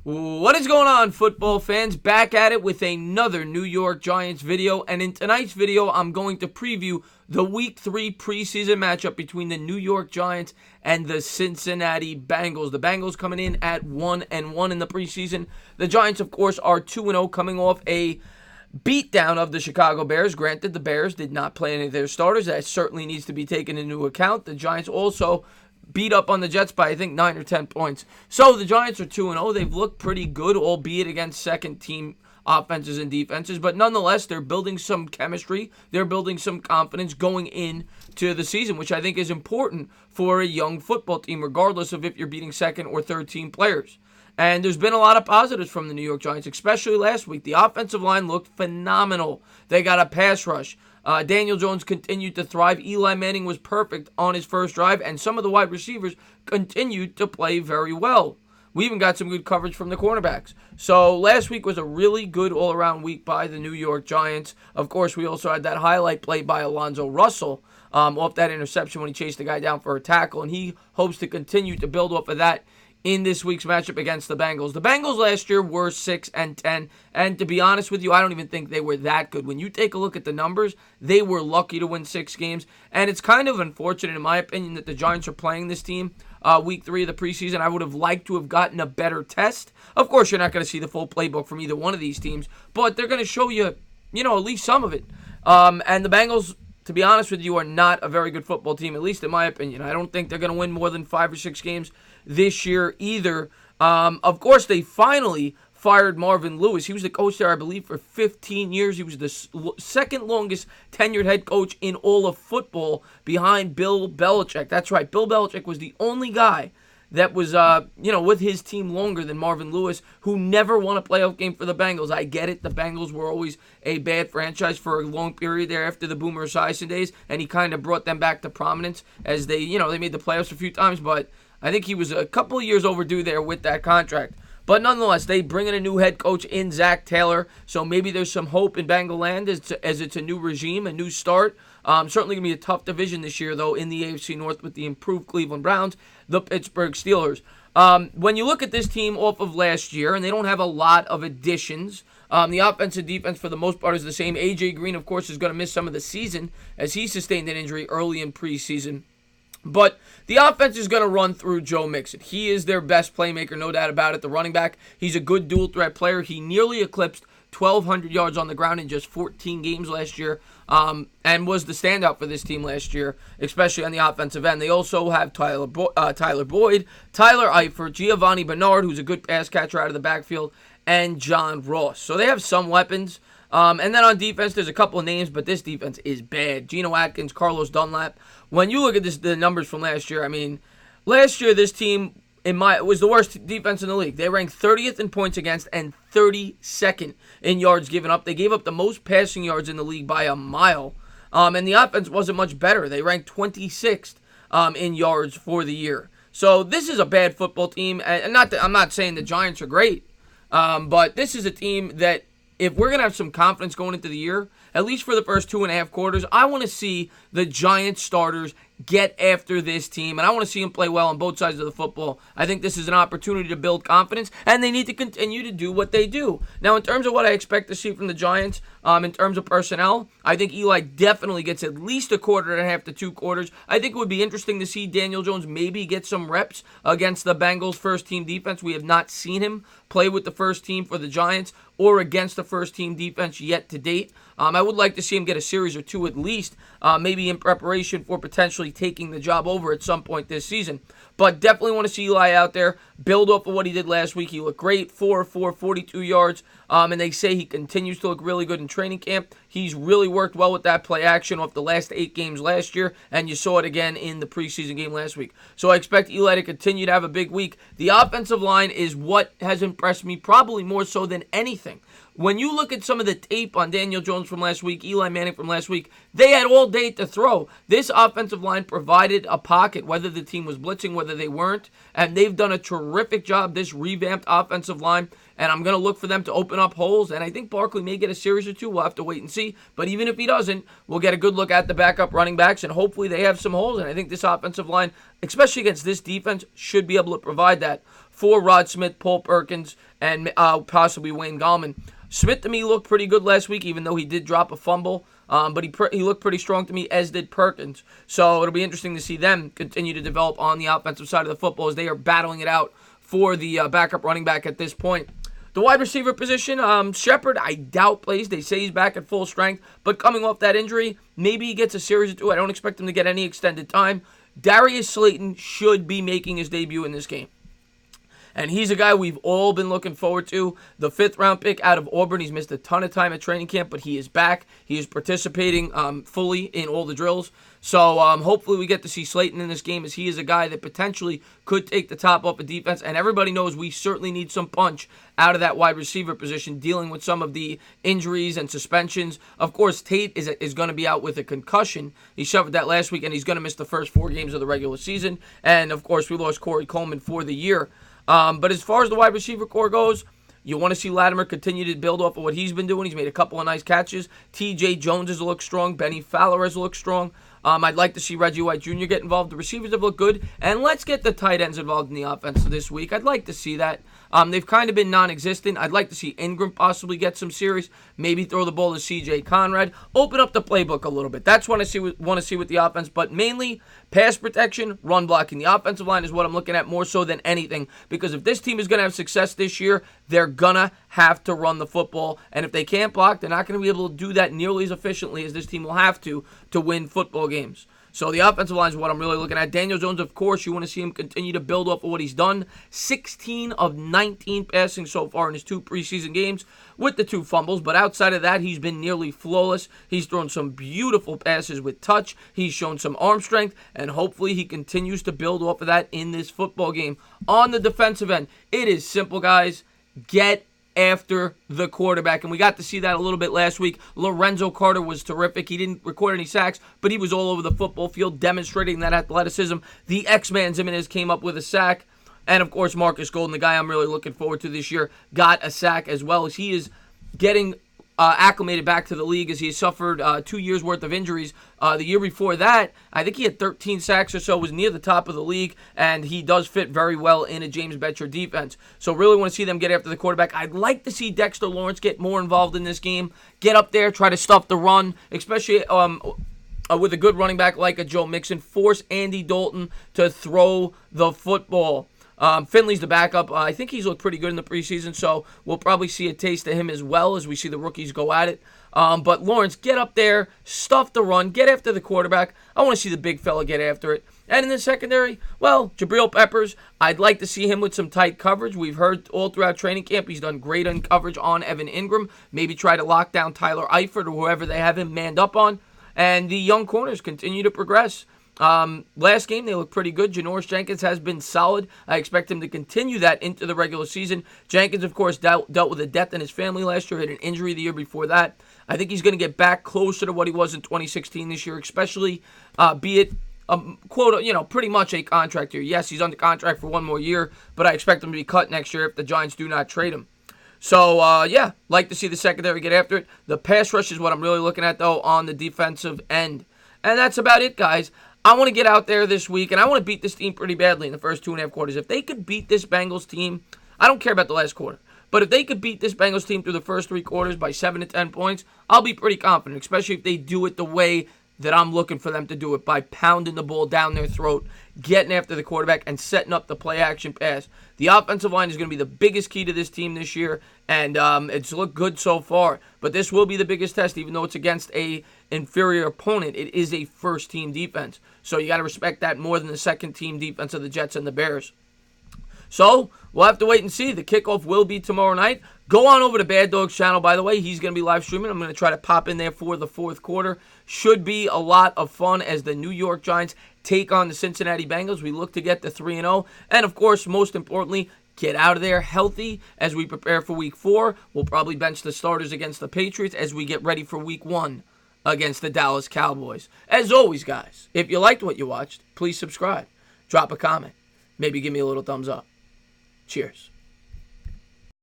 What is going on, football fans? Back at it with another New York Giants video, and in tonight's video, I'm going to preview the Week 3 preseason matchup between the New York Giants and the Cincinnati Bengals. The Bengals coming in at 1-1 in the preseason. The Giants, of course, are 2-0, coming off a beatdown of the Chicago Bears. Granted, the Bears did not play any of their starters. That certainly needs to be taken into account. The Giants also beat up on the Jets by, I think, 9 or 10 points. So the Giants are 2-0. They've looked pretty good, albeit against second-team offenses and defenses. But nonetheless, they're building some chemistry. They're building some confidence going into the season, which I think is important for a young football team, regardless of if you're beating second- or third-team players. And there's been a lot of positives from the New York Giants, especially last week. The offensive line looked phenomenal. They got a pass rush. Daniel Jones continued to thrive. Eli Manning was perfect on his first drive, and some of the wide receivers continued to play very well. We even got some good coverage from the cornerbacks. So last week was a really good all-around week by the New York Giants. Of course, we also had that highlight play by Alonzo Russell off that interception when he chased the guy down for a tackle, and he hopes to continue to build off of that in this week's matchup against the Bengals. The Bengals last year were 6-10, and to be honest with you, I don't even think they were that good. When you take a look at the numbers, they were lucky to win 6 games, and it's kind of unfortunate, in my opinion, that the Giants are playing this team week 3 of the preseason. I would have liked to have gotten a better test. Of course, you're not going to see the full playbook from either one of these teams, but they're going to show you, at least some of it. And the Bengals, to be honest with you, are not a very good football team, at least in my opinion. I don't think they're going to win more than 5 or 6 games this year either. Of course, they finally fired Marvin Lewis. He was the coach there, I believe, for 15 years. He was the second longest tenured head coach in all of football behind Bill Belichick. That's right. Bill Belichick was the only guy that was, with his team longer than Marvin Lewis, who never won a playoff game for the Bengals. I get it. The Bengals were always a bad franchise for a long period there after the Boomer Esiason days, and he kind of brought them back to prominence as they made the playoffs a few times, but I think he was a couple of years overdue there with that contract. But nonetheless, they bring in a new head coach in Zach Taylor, so maybe there's some hope in Bengal land as it's a new regime, a new start. Certainly going to be a tough division this year, though, in the AFC North with the improved Cleveland Browns, the Pittsburgh Steelers. When you look at this team off of last year, and they don't have a lot of additions, the offense and defense for the most part is the same. A.J. Green, of course, is going to miss some of the season as he sustained an injury early in preseason. But the offense is going to run through Joe Mixon. He is their best playmaker, no doubt about it. The running back, he's a good dual-threat player. He nearly eclipsed 1,200 yards on the ground in just 14 games last year, and was the standout for this team last year, especially on the offensive end. They also have Tyler Boyd, Tyler Eifert, Giovanni Bernard, who's a good pass catcher out of the backfield, and John Ross. So they have some weapons. And then on defense, there's a couple of names, but this defense is bad. Geno Atkins, Carlos Dunlap. When you look at the numbers from last year, last year this team was the worst defense in the league. They ranked 30th in points against and 32nd in yards given up. They gave up the most passing yards in the league by a mile. And the offense wasn't much better. They ranked 26th in yards for the year. So this is a bad football team. And I'm not saying the Giants are great, but this is a team that, if we're going to have some confidence going into the year, at least for the first 2.5 quarters, I want to see the Giants starters get after this team, and I want to see them play well on both sides of the football. I think this is an opportunity to build confidence, and they need to continue to do what they do. Now, in terms of what I expect to see from the Giants, in terms of personnel, I think Eli definitely gets at least a quarter and a half to 2 quarters. I think it would be interesting to see Daniel Jones maybe get some reps against the Bengals' first-team defense. We have not seen him play with the first team for the Giants or against the first-team defense yet to date. I would like to see him get a series or 2 at least, maybe in preparation for potentially taking the job over at some point this season. But definitely want to see Eli out there, build off of what he did last week. He looked great, 4-4, 42 yards, and they say he continues to look really good in training camp. He's really worked well with that play action off the last 8 games last year, and you saw it again in the preseason game last week. So I expect Eli to continue to have a big week. The offensive line is what has impressed me probably more so than anything. When you look at some of the tape on Daniel Jones from last week, Eli Manning from last week, they had all day to throw. This offensive line provided a pocket, whether the team was blitzing, whether they weren't, and they've done a terrific terrific job, this revamped offensive line, and I'm going to look for them to open up holes, and I think Barkley may get a series or two. We'll have to wait and see, but even if he doesn't, we'll get a good look at the backup running backs, and hopefully they have some holes, and I think this offensive line, especially against this defense, should be able to provide that for Rod Smith, Paul Perkins, and possibly Wayne Gallman. Smith, to me, looked pretty good last week, even though he did drop a fumble. But he looked pretty strong to me, as did Perkins. So it'll be interesting to see them continue to develop on the offensive side of the football as they are battling it out for the backup running back at this point. The wide receiver position, Shepard, I doubt plays. They say he's back at full strength. But coming off that injury, maybe he gets a series or two. I don't expect him to get any extended time. Darius Slayton should be making his debut in this game. And he's a guy we've all been looking forward to. The 5th-round pick out of Auburn. He's missed a ton of time at training camp, but he is back. He is participating fully in all the drills. So hopefully we get to see Slayton in this game, as he is a guy that potentially could take the top off of defense. And everybody knows we certainly need some punch out of that wide receiver position, dealing with some of the injuries and suspensions. Of course, Tate is going to be out with a concussion. He suffered that last week, and he's going to miss the first 4 games of the regular season. And, of course, we lost Corey Coleman for the year. But as far as the wide receiver core goes, you want to see Latimer continue to build off of what he's been doing. He's made a couple of nice catches. T.J. Jones has looked strong. Benny Fowler has looked strong. I'd like to see Reggie White Jr. get involved. The receivers have looked good. And let's get the tight ends involved in the offense this week. I'd like to see that. They've kind of been non-existent. I'd like to see Ingram possibly get some series. Maybe throw the ball to C.J. Conrad. Open up the playbook a little bit. That's what I want to see with the offense. But mainly, pass protection, run blocking. The offensive line is what I'm looking at more so than anything. Because if this team is going to have success this year, they're going to have to run the football. And if they can't block, they're not going to be able to do that nearly as efficiently as this team will have to win football games. So the offensive line is what I'm really looking at. Daniel Jones, of course, you want to see him continue to build off of what he's done. 16 of 19 passing so far in his 2 preseason games with the 2 fumbles. But outside of that, he's been nearly flawless. He's thrown some beautiful passes with touch. He's shown some arm strength. And hopefully he continues to build off of that in this football game. On the defensive end, it is simple, guys. Get after the quarterback, and we got to see that a little bit last week. Lorenzo Carter was terrific. He didn't record any sacks, but he was all over the football field demonstrating that athleticism. The X-Man Jimenez came up with a sack, and of course Marcus Golden, the guy I'm really looking forward to this year, got a sack as well, as he is getting acclimated back to the league, as he suffered 2 years worth of injuries. The year before that, I think he had 13 sacks or so, was near the top of the league, and he does fit very well in a James Betcher defense. So really want to see them get after the quarterback. I'd like to see Dexter Lawrence get more involved in this game, get up there, try to stuff the run, especially with a good running back like a Joe Mixon, force Andy Dalton to throw the football. Finley's the backup. I think he's looked pretty good in the preseason, so we'll probably see a taste of him as well as we see the rookies go at it. But Lawrence, get up there, stuff the run, get after the quarterback. I want to see the big fella get after it. And in the secondary, well, Jabril Peppers, I'd like to see him with some tight coverage. We've heard all throughout training camp he's done great on coverage on Evan Ingram. Maybe try to lock down Tyler Eifert or whoever they have him manned up on. And the young corners continue to progress. Last game, they look pretty good. Janoris Jenkins has been solid. I expect him to continue that into the regular season. Jenkins, of course, dealt with a death in his family last year, had an injury the year before that. I think he's going to get back closer to what he was in 2016 this year, especially be it quote, pretty much a contract year. Yes, he's under contract for 1 more year, but I expect him to be cut next year if the Giants do not trade him. So, like to see the secondary get after it. The pass rush is what I'm really looking at, though, on the defensive end. And that's about it, guys. I want to get out there this week, and I want to beat this team pretty badly in the first 2.5 quarters. If they could beat this Bengals team, I don't care about the last quarter, but if they could beat this Bengals team through the first 3 quarters by 7 to 10 points, I'll be pretty confident, especially if they do it the way that I'm looking for them to do it, by pounding the ball down their throat, getting after the quarterback, and setting up the play-action pass. The offensive line is going to be the biggest key to this team this year, and it's looked good so far. But this will be the biggest test, even though it's against a inferior opponent. It is a first-team defense, so you got to respect that more than the second-team defense of the Jets and the Bears. So, we'll have to wait and see. The kickoff will be tomorrow night. Go on over to Bad Dog's channel, by the way. He's going to be live streaming. I'm going to try to pop in there for the 4th quarter. Should be a lot of fun as the New York Giants take on the Cincinnati Bengals. We look to get to 3-0. And, of course, most importantly, get out of there healthy as we prepare for Week 4. We'll probably bench the starters against the Patriots as we get ready for Week 1 against the Dallas Cowboys. As always, guys, if you liked what you watched, please subscribe. Drop a comment. Maybe give me a little thumbs up. Cheers.